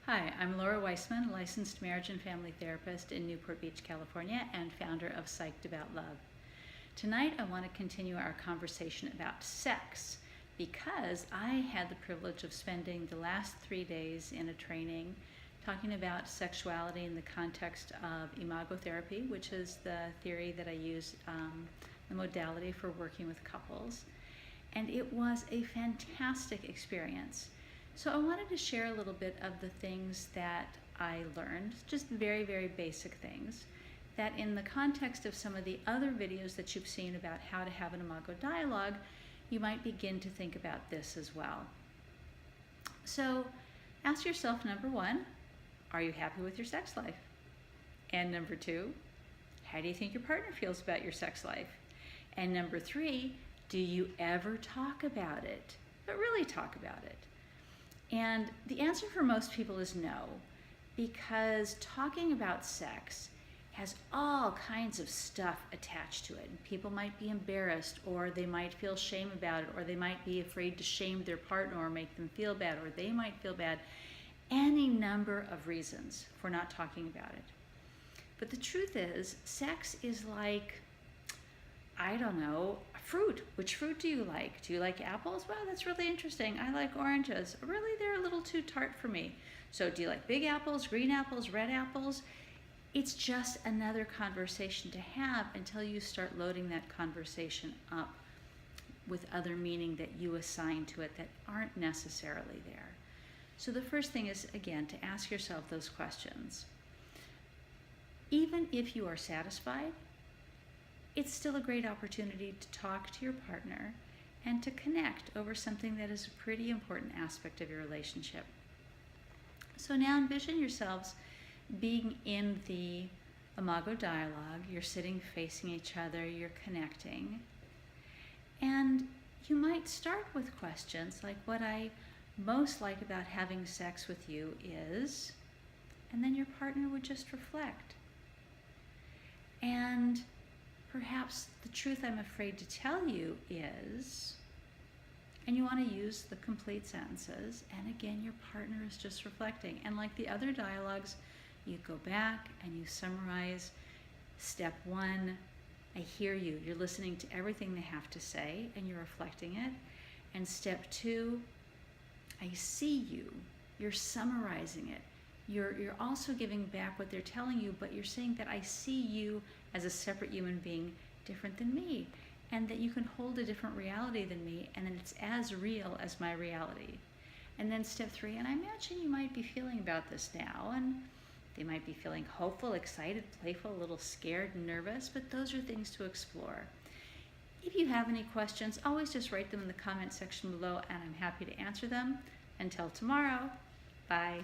Hi, I'm Laura Weissman, licensed marriage and family therapist in Newport Beach, California, and founder of Psyched About Love. Tonight, I want to continue our conversation about sex because I had the privilege of spending the last 3 days in a training talking about sexuality in the context of imagotherapy, which is the theory that I use, the modality for working with couples. And it was a fantastic experience. So I wanted to share a little bit of the things that I learned, just very, very basic things, that in the context of some of the other videos that you've seen about how to have an imago dialogue, you might begin to think about this as well. So ask yourself, number one, are you happy with your sex life? And number two, how do you think your partner feels about your sex life? And number three, do you ever talk about it? But really talk about it. And the answer for most people is no, because talking about sex has all kinds of stuff attached to it. People might be embarrassed, or they might feel shame about it, or they might be afraid to shame their partner or make them feel bad, or they might feel bad. Any number of reasons for not talking about it. But the truth is, sex is like, I don't know, fruit. Which fruit do you like? Do you like apples? Well, that's really interesting. I like oranges. Really, they're a little too tart for me. So do you like big apples, green apples, red apples? It's just another conversation to have until you start loading that conversation up with other meaning that you assign to it that aren't necessarily there. So the first thing is, again, to ask yourself those questions. Even if you are satisfied, it's still a great opportunity to talk to your partner and to connect over something that is a pretty important aspect of your relationship. So now envision yourselves being in the imago dialogue. You're sitting facing each other, you're connecting. And you might start with questions like, what I most like about having sex with you is, and then your partner would just reflect. And perhaps the truth I'm afraid to tell you is, and you want to use the complete sentences, and again, your partner is just reflecting. And like the other dialogues, you go back and you summarize. Step one, I hear you. You're listening to everything they have to say and you're reflecting it. And step two, I see you. You're summarizing it. You're also giving back what they're telling you, but you're saying that I see you as a separate human being different than me, and that you can hold a different reality than me, and that it's as real as my reality. And then step three, and I imagine you might be feeling about this now, and they might be feeling hopeful, excited, playful, a little scared and nervous, but those are things to explore. If you have any questions, always just write them in the comment section below, and I'm happy to answer them. Until tomorrow, bye.